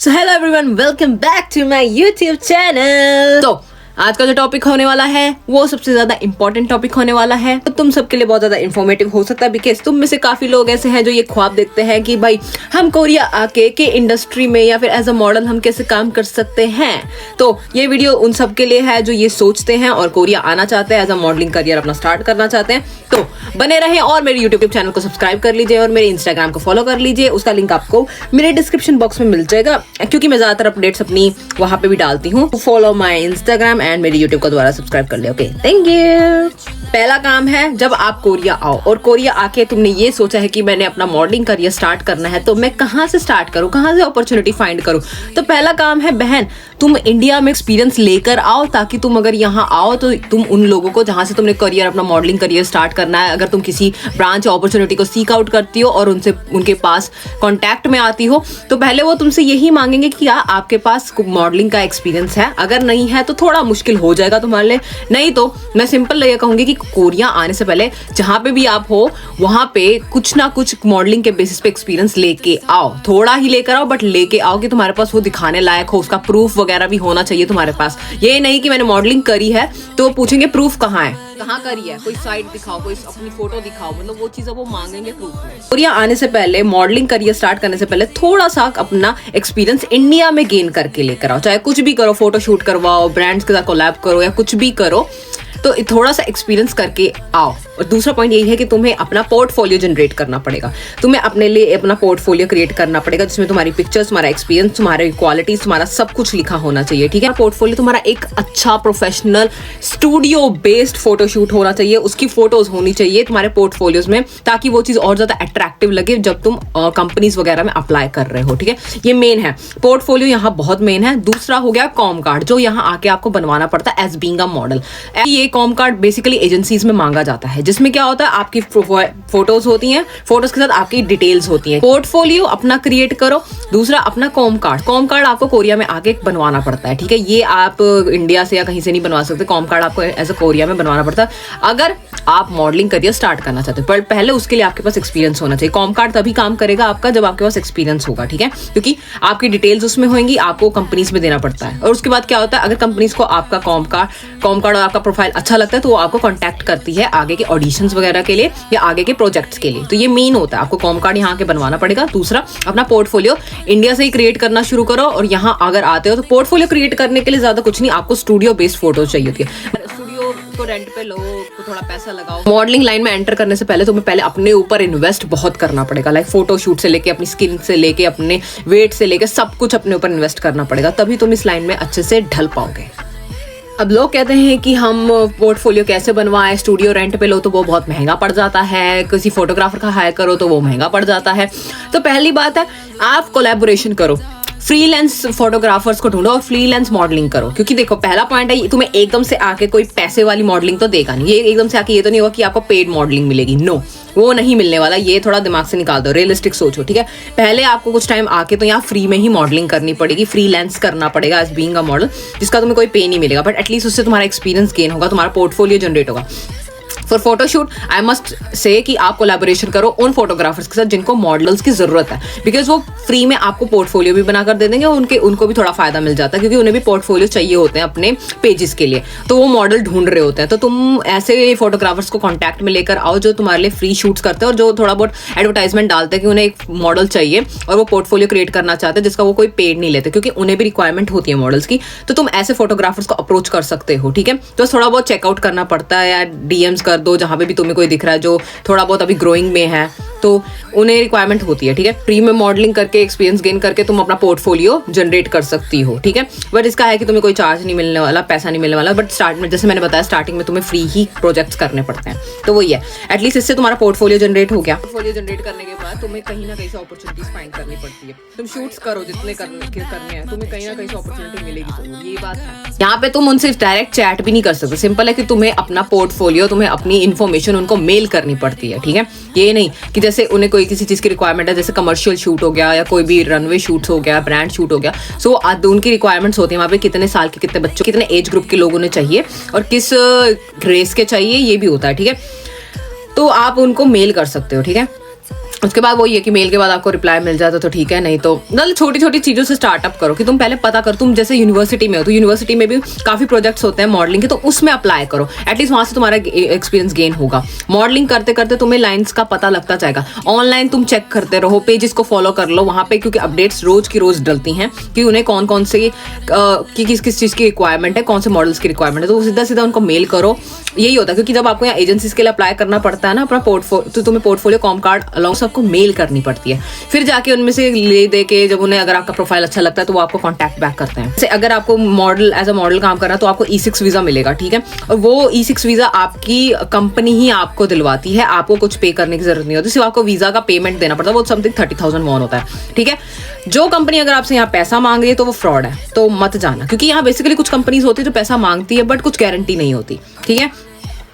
So hello everyone, welcome back to my YouTube channel. तो आज का जो टॉपिक होने वाला है वो सबसे ज्यादा इंपॉर्टेंट टॉपिक होने वाला है। तो तुम सबके लिए बहुत ज्यादा इंफॉर्मेटिव हो सकता है, बिकॉज तुम में से काफी लोग ऐसे हैं जो ये ख्वाब देखते हैं कि भाई हम कोरिया आके के इंडस्ट्री में या फिर एज अ मॉडल हम कैसे काम कर सकते हैं। तो ये वीडियो उन सबके लिए है जो ये सोचते हैं और कोरिया आना चाहते हैं, एज अ मॉडलिंग करियर अपना स्टार्ट करना चाहते हैं। तो बने रहें और मेरे यूट्यूब चैनल को सब्सक्राइब कर लीजिए और मेरे इंस्टाग्राम को फॉलो कर लीजिए। उसका लिंक आपको मेरे डिस्क्रिप्शन बॉक्स में मिल जाएगा, क्योंकि मैं ज्यादातर अपडेट्स अपनी वहां पे भी डालती हूँ। फॉलो माय इंस्टाग्राम एंड मेरे यूट्यूब को द्वारा सब्सक्राइब कर ले। Okay, thank you. पहला काम है, जब आप कोरिया आओ और कोरिया आके तुमने ये सोचा है कि मैंने अपना मॉडलिंग करियर स्टार्ट करना है, तो मैं कहाँ से स्टार्ट करूँ, कहाँ से अपॉर्चुनिटी फाइंड करूँ। तो पहला काम है बहन, तुम इंडिया में एक्सपीरियंस लेकर आओ, ताकि तुम अगर यहाँ आओ तो तुम उन लोगों को जहाँ से तुमने करियर अपना मॉडलिंग करियर स्टार्ट करना है, अगर तुम किसी ब्रांच अपॉर्चुनिटी को सीक आउट करती हो और उनसे उनके पास कॉन्टैक्ट में आती हो, तो पहले वो तुमसे यही मांगेंगे कि आपके पास मॉडलिंग का एक्सपीरियंस है। अगर नहीं है तो थोड़ा मुश्किल हो जाएगा तुम्हारे लिए। नहीं तो मैं सिंपल ये कहूंगी कि कोरिया आने से पहले जहां पे भी आप हो वहां पे कुछ ना कुछ मॉडलिंग के बेसिस पे एक्सपीरियंस लेके आओ। थोड़ा ही लेकर आओ, बट लेके आओ कि तुम्हारे पास वो दिखाने लायक हो, उसका प्रूफ वगैरह भी होना चाहिए तुम्हारे पास। ये नहीं कि मैंने मॉडलिंग करी है तो पूछेंगे प्रूफ कहाँ है, कहाँ करी है, कोई साइट दिखाओ, कोई अपनी फोटो दिखाओ, मतलब वो चीज़ वो मांगेंगे प्रूफ में। कोरिया आने से पहले, मॉडलिंग करियर स्टार्ट करने से पहले थोड़ा सा अपना एक्सपीरियंस इंडिया में गेन करके लेकर आओ। चाहे कुछ भी करो, फोटो शूट करवाओ, ब्रांड्स के साथ कोलैब करो या कुछ भी करो, तो थोड़ा सा एक्सपीरियंस करके आओ। और दूसरा पॉइंट यही है कि तुम्हें अपना पोर्टफोलियो जनरेट करना पड़ेगा। तुम्हें अपने लिए अपना पोर्टफोलियो क्रिएट करना पड़ेगा, जिसमें तुम्हारी पिक्चर्स, तुम्हारा एक्सपीरियंस, तुम्हारे क्वालिटीज, तुम्हारा सब कुछ लिखा होना चाहिए। ठीक है, पोर्टफोलियो तुम्हारा एक अच्छा प्रोफेशनल स्टूडियो बेस्ड फोटोशूट होना चाहिए, उसकी फोटोज होनी चाहिए तुम्हारे पोर्टफोलियोज में, ताकि वो चीज और ज्यादा अट्रैक्टिव लगे जब तुम कंपनीज वगैरह में अप्लाई कर रहे हो। ठीक है, ये मेन है, पोर्टफोलियो यहाँ बहुत मेन है। दूसरा हो गया कॉम कार्ड, जो यहाँ आके आपको बनवाना पड़ता है एज बीइंग अ मॉडल। ये कॉम कार्ड बेसिकली एजेंसीज में मांगा जाता है, जिसमें क्या होता है, आपकी फोटोज होती हैं, फोटोज के साथ आपकी डिटेल्स होती हैं। पोर्टफोलियो अपना क्रिएट करो। दूसरा अपना कॉम कार्ड आपको कोरिया में आके बनवाना पड़ता है। ठीक है, ये आप इंडिया से या कहीं से नहीं बनवा सकते। कॉम कार्ड आपको एज अ कोरिया में बनवाना पड़ता है अगर आप मॉडलिंग करियर स्टार्ट करना चाहते हो, पर पहले उसके लिए आपके पास एक्सपीरियंस होना चाहिए। कॉम कार्ड तभी काम करेगा आपका जब आपके पास एक्सपीरियंस होगा। ठीक है, क्योंकि आपकी डिटेल्स उसमें होंगी, आपको कंपनीज में देना पड़ता है। और उसके बाद क्या होता है, अगर कंपनीज को आपका कॉम कार्ड और आपका प्रोफाइल अच्छा लगता है तो वो आपको कॉन्टैक्ट करती है आगे के ऑडिशंस वगैरह के लिए या आगे के प्रोजेक्ट्स के लिए। तो ये मेन होता है, आपको कॉम कार्ड यहाँ के बनवाना पड़ेगा। दूसरा, अपना पोर्टफोलियो इंडिया से ही क्रिएट करना शुरू करो। और यहाँ अगर आते हो तो पोर्टफोलियो क्रिएट करने के लिए ज्यादा कुछ नहीं, आपको स्टूडियो बेस्ड फोटो चाहिए होती है। स्टूडियो को रेंट पे लो, तो थोड़ा पैसा लगाओ। मॉडलिंग लाइन में एंटर करने से पहले तुम्हें पहले अपने ऊपर इन्वेस्ट बहुत करना पड़ेगा, लाइक फोटो शूट से लेके, अपनी स्किन से लेके, अपने वेट से लेके, सब कुछ अपने ऊपर इन्वेस्ट करना पड़ेगा, तभी तुम इस लाइन में अच्छे से ढल पाओगे। अब लोग कहते हैं कि हम पोर्टफोलियो कैसे बनवाएं, स्टूडियो रेंट पे लो तो वो बहुत महंगा पड़ जाता है, किसी फोटोग्राफर का हायर करो तो वो महंगा पड़ जाता है। तो पहली बात है, आप कोलैबोरेशन करो, फ्रीलांस फोटोग्राफर्स को ढूंढो और फ्रीलांस मॉडलिंग करो। क्योंकि देखो, पहला पॉइंट है, तुम्हें एकदम से आके कोई पैसे वाली मॉडलिंग तो देगा नहीं। ये एकदम से आके ये तो नहीं होगा कि आपको पेड मॉडलिंग मिलेगी, नो, वो नहीं मिलने वाला। ये थोड़ा दिमाग से निकाल दो, रियलिस्टिक सोचो। ठीक है, पहले आपको कुछ टाइम आके तो यहाँ फ्री में ही मॉडलिंग करनी पड़ेगी, फ्रीलांस करना पड़ेगा एज बीइंग अ मॉडल, जिसका तुम्हें कोई पे नहीं मिलेगा, बट एटलीस्ट उससे तुम्हारा एक्सपीरियंस गेन होगा, तुम्हारा पोर्टफोलियो जनरेट होगा। For photoshoot I must say कि आप कोलैबोरेशन करो उन फोटोग्राफर्स के साथ जिनको मॉडल्स की जरूरत है, बिकॉज वो फ्री में आपको पोर्टफोलियो भी बनाकर दे देंगे और उनको भी थोड़ा फायदा मिल जाता है, क्योंकि उन्हें भी पोर्टफोलियो चाहिए होते हैं अपने पेजेस के लिए, तो वो मॉडल ढूंढ रहे होते हैं। तो तुम ऐसे फोटोग्राफर्स को कॉन्टैक्ट में लेकर आओ जो तुम्हारे लिए फ्री शूट्स करते हैं और जो थोड़ा बहुत एडवर्टाइजमेंट डालते हैं कि उन्हें एक मॉडल चाहिए और वो पोर्टफोलियो क्रिएट करना चाहते हैं, जिसका वो कोई पेड नहीं लेते, क्योंकि उन्हें भी रिक्वायरमेंट होती है मॉडल्स की। तो तुम ऐसे फोटोग्राफर्स को अप्रोच कर सकते हो। ठीक है, तो थोड़ा बहुत चेकआउट करना पड़ता है, या डीएम्स कर दो जहां पे भी तुम्हें कोई दिख रहा है जो थोड़ा बहुत अभी ग्रोइंग में है, तो उन्हें रिक्वायरमेंट होती है। ठीक है, फ्री में मॉडलिंग करके, एक्सपीरियंस गेन करके तुम अपना पोर्टफोलियो जनरेट कर सकती हो। ठीक है, बट इसका है कि तुम्हें कोई चार्ज नहीं मिलने वाला, पैसा नहीं मिलने वाला, बट स्टार्ट में, जैसे मैंने बताया, स्टार्टिंग में तुम्हें फ्री ही प्रोजेक्ट्स करने पड़ते हैं। तो वही है, एटलीस्ट इससे तुम्हारा पोर्टफोलियो जनरेट हो गया। पोर्टफोलियो जनरेट करने के बाद तुम्हें कहीं ना कहीं से अपॉर्चुनिटीज फाइंड करनी पड़ती है। तुम शूट्स करो जितने करने हैं, तुम्हें कहीं ना कहीं से अपॉर्चुनिटी मिलेगी जरूर, ये बात है। यहाँ पे तुम उनसे डायरेक्ट चैट भी नहीं कर सकते, सिंपल है कि तुम्हें अपना पोर्टफोलियो, तुम्हें अपनी इन्फॉर्मेशन उनको मेल करनी पड़ती है। ठीक है, ये नहीं कि जैसे उन्हें कोई किसी चीज की रिक्वायरमेंट है, जैसे कमर्शियल शूट हो गया या कोई भी रनवे शूट्स हो गया, ब्रांड शूट हो गया, सो उनकी रिक्वायरमेंट्स होती है वहाँ पे, कितने साल के, कितने बच्चों, कितने एज ग्रुप के लोगों ने चाहिए और किस रेस के चाहिए, ये भी होता है। ठीक है, तो आप उनको मेल कर सकते हो। ठीक है, उसके बाद वही है कि मेल के बाद आपको रिप्लाई मिल जाता तो ठीक है, नहीं तो मतलब छोटी छोटी चीज़ों से स्टार्टअप करो कि तुम पहले पता करो। तुम जैसे यूनिवर्सिटी में हो तो यूनिवर्सिटी में भी काफ़ी प्रोजेक्ट्स होते हैं मॉडलिंग के, तो उसमें अप्लाई करो, एटलीस्ट वहाँ से तुम्हारा एक्सपीरियंस गेन होगा। मॉडलिंग करते करते तुम्हें लाइन्स का पता लगता जाएगा। ऑनलाइन तुम चेक करते रहो, पेजेस को फॉलो कर लो वहाँ पे, क्योंकि अपडेट्स रोज की रोज डलती हैं कि उन्हें कौन कौन से किस किस चीज़ की रिक्वायरमेंट है, कौन से मॉडल्स की रिक्वायरमेंट है, तो सीधा सीधा उनको मेल करो। यही होता है, क्योंकि जब आपको यहाँ एजेंसीज के लिए अप्लाई करना पड़ता है ना अपना पोर्टफोलियो, तो तुम्हें पोर्टफोलियो कॉम कार्ड अलॉन्ग सबको मेल करनी पड़ती है। फिर जाके उनमें से ले दे के जब उन्हें अगर आपका प्रोफाइल अच्छा लगता है तो वो आपको कांटेक्ट बैक करते हैं। जैसे अगर आपको मॉडल एज अ मॉडल काम करना है तो आपको E6 वीजा मिलेगा, ठीक है। और वो E6 वीजा आपकी कंपनी ही आपको दिलवाती है, आपको कुछ पे करने की जरूरत नहीं होती, सिर्फ आपको वीजा का पेमेंट देना पड़ता है, वो समथिंग 30,000 वॉन होता है, ठीक है। जो कंपनी अगर आपसे यहाँ पैसा मांग रही है तो वो फ्रॉड है, तो मत जाना, क्योंकि यहाँ बेसिकली कुछ कंपनीज होती है जो पैसा मांगती है बट कुछ गारंटी नहीं होती, ठीक है।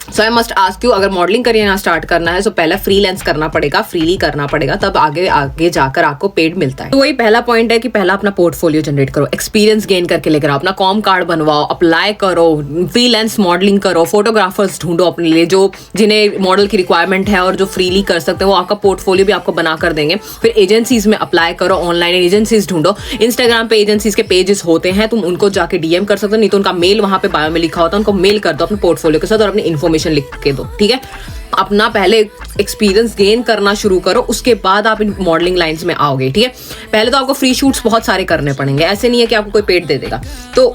सो आई मस्ट आस्क यू, अगर मॉडलिंग करियर यहाँ स्टार्ट करना है तो पहले फ्रीलांस करना पड़ेगा, फ्रीली करना पड़ेगा, तब आगे आगे जाकर आपको पेड मिलता है। तो वही पहला पॉइंट है कि पहला अपना पोर्टफोलियो जनरेट करो, एक्सपीरियंस गेन करके लेकर आओ, अपना कॉम कार्ड बनवाओ, अप्लाई करो, फ्रीलांस मॉडलिंग करो, फोटोग्राफर्स ढूंढो अपने लिए जो जिन्हें मॉडल की रिक्वायरमेंट है और जो फ्रीली कर सकते हैं, वो आपका पोर्टफोलियो भी आपको बना कर देंगे। फिर एजेंसीज में अप्लाई करो, ऑनलाइन एजेंसीज ढूंढो, इंस्टाग्राम पे एजेंसीज के पेजेस होते हैं, तुम उनको जाके DM कर सकते हो, नहीं तो उनका मेल वहां पे बायो में लिखा होता है, उनको मेल कर दो अपने पोर्टफोलियो के साथ और अपनी इन्फॉर्मेशन लिख के दो, ठीक है। अपना पहले एक्सपीरियंस गेन करना शुरू करो, उसके बाद आप इन मॉडलिंग लाइंस में आओगे, ठीक है। पहले तो आपको फ्री शूट्स बहुत सारे करने पड़ेंगे, ऐसे नहीं है कि आपको कोई पेड दे देगा, तो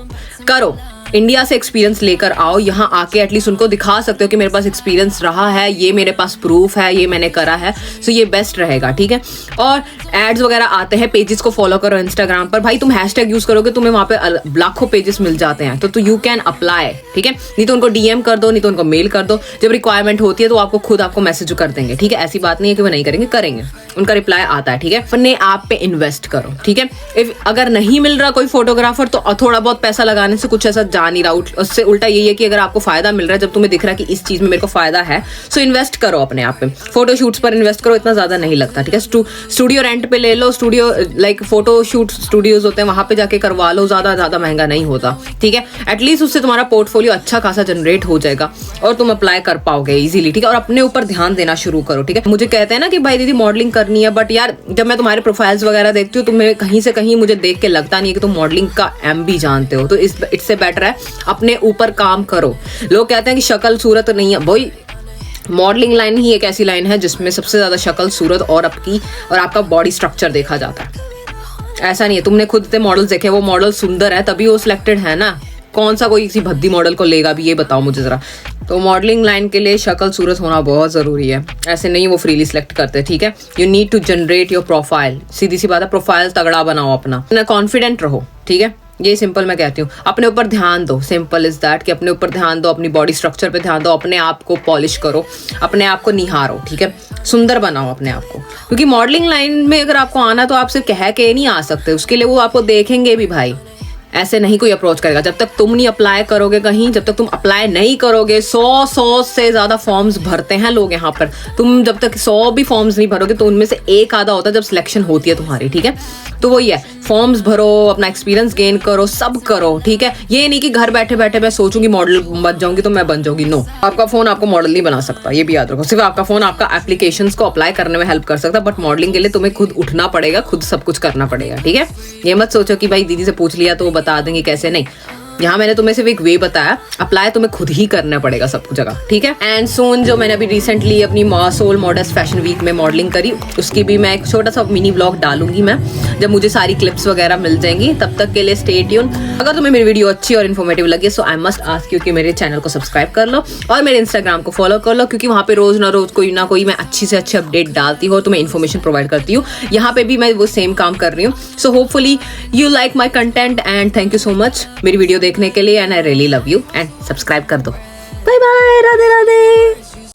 करो, इंडिया से एक्सपीरियंस लेकर आओ, यहाँ आके एटलीस्ट उनको दिखा सकते हो कि मेरे पास एक्सपीरियंस रहा है, ये मेरे पास प्रूफ है, ये मैंने करा है, सो ये बेस्ट रहेगा, ठीक है। और एड्स वगैरह आते हैं, पेजेस को फॉलो करो इंस्टाग्राम पर, भाई तुम हैशटैग यूज करोगे तुम्हें वहाँ पे लाखों पेजेस मिल जाते हैं, तो यू कैन अप्लाई, ठीक है। नहीं तो उनको DM कर दो, नहीं तो उनको मेल कर दो, जब रिक्वायरमेंट होती है तो आपको खुद आपको मैसेज कर देंगे, ठीक है। ऐसी बात नहीं है कि वो नहीं करेंगे, करेंगे, उनका रिप्लाई आता है, ठीक है। अपने आप पे इन्वेस्ट करो, ठीक है। अगर नहीं मिल रहा कोई फोटोग्राफर तो थोड़ा बहुत पैसा लगाने से कुछ ऐसा जा नहीं रहा, उससे उल्टा यही है कि अगर आपको फायदा मिल रहा है, जब तुम्हें दिख रहा है कि इस चीज में मेरे को फायदा है, सो इन्वेस्ट करो अपने आप पे, फोटो शूट्स पर इन्वेस्ट करो, इतना ज्यादा नहीं लगता, ठीक है। स्टूडियो रेंट पे ले लो, studio like photo shoot studios होते हैं, वहां पे जाके करवा लो, ज्यादा महंगा नहीं होता, ठीक है। एटलीस्ट उससे तुम्हारा पोर्टफोलियो अच्छा खासा जनरेट हो जाएगा और तुम अप्लाई कर पाओगे इजीली, ठीक है। और अपने ऊपर ध्यान देना शुरू करो, ठीक है। मुझे कहते हैं ना कि भाई दीदी मॉडलिंग करनी है, बट यार जब मैं तुम्हारे प्रोफाइल्स वगैरह देखती हूँ तो मैं कहीं से कहीं मुझे देख के लगता नहीं है कि तुम मॉडलिंग का भी जानते हो, तो इससे बेटर है अपने ऊपर काम करो। लोग कहते हैं कि शक्ल सूरत नहीं है, वही मॉडलिंग लाइन ही एक ऐसी लाइन है जिसमें सबसे ज्यादा शक्ल सूरत और आपका बॉडी स्ट्रक्चर देखा जाता है। ऐसा नहीं है तुमने खुद से मॉडल्स देखे, वो मॉडल सुंदर है तभी वो सिलेक्टेड है ना, कौन सा कोई किसी भद्दी मॉडल को लेगा भी, ये बताओ मुझे जरा। तो मॉडलिंग लाइन के लिए शक्ल सूरत होना बहुत जरूरी है, ऐसे नहीं वो फ्रीली सिलेक्ट करते, ठीक है। You need to generate your profile, सीधी सी बात है, प्रोफाइल तगड़ा बनाओ अपना कॉन्फिडेंट रहो, ठीक है। ये सिंपल मैं कहती हूँ, अपने ऊपर ध्यान दो, सिंपल इज दैट कि अपने ऊपर ध्यान दो, अपनी बॉडी स्ट्रक्चर पे ध्यान दो, अपने आप को पॉलिश करो, अपने आप को निहारो, ठीक है, सुंदर बनाओ अपने आप को। क्योंकि मॉडलिंग लाइन में अगर आपको आना तो आप सिर्फ कह के नहीं आ सकते, उसके लिए वो आपको देखेंगे भी भाई, ऐसे नहीं कोई अप्रोच करेगा। जब तक तुम नहीं अप्लाई करोगे कहीं, जब तक तुम अप्लाई नहीं करोगे, 100 से ज्यादा फॉर्म्स भरते हैं लोग यहाँ पर, तुम जब तक 100 भी फॉर्म्स नहीं भरोगे तो उनमें से एक आधा होता है जब सिलेक्शन होती है तुम्हारी, ठीक है। तो वही है, फॉर्म्स भरो, अपना एक्सपीरियंस गेन करो, सब करो, ठीक है। ये नहीं कि घर बैठे बैठे मैं सोचूंगी मॉडल बन जाऊंगी तो मैं बन जाऊंगी, नो। आपका फोन आपको मॉडल नहीं बना सकता, ये भी याद रखो। सिर्फ आपका फोन आपका एप्लीकेशंस को अप्लाई करने में हेल्प कर सकता है, बट मॉडलिंग के लिए तुम्हें खुद उठना पड़ेगा, खुद सब कुछ करना पड़ेगा, ठीक है। ये मत सोचो कि भाई दीदी से पूछ लिया तो वो बता देंगे, कैसे, नहीं। यहाँ मैंने तुम्हें सिर्फ एक वे बताया, अप्लाई तुम्हें खुद ही करना पड़ेगा सब जगह, ठीक है। एंड सून जो मैंने अभी रिसेंटली अपनी सोल मॉडस्ट फैशन वीक में मॉडलिंग करी, उसकी भी मैं एक छोटा सा मिनी व्लॉग डालूंगी मैं, जब मुझे सारी क्लिप्स वगैरह मिल जाएंगी। तब तक के लिए स्टे ट्यून। अगर तुम्हें मेरी वीडियो अच्छी और इन्फॉर्मेटिव लगे सो आई मस्ट आस्क यू कि मेरे चैनल को सब्सक्राइब कर लो और मेरे इंस्टाग्राम को फॉलो कर लो, क्योंकि वहाँ पे रोज ना रोज कोई ना कोई मैं अच्छी से अच्छी अपडेट डालती हूँ, तुम्हें इन्फॉर्मेशन प्रोवाइड करती हूँ। यहाँ पे भी मैं वो सेम काम कर रही हूँ। So hopefully you like my content and thank you so much मेरी वीडियो देखने के लिए, and I really love you, and subscribe कर दो। Bye bye, Radhe Radhe.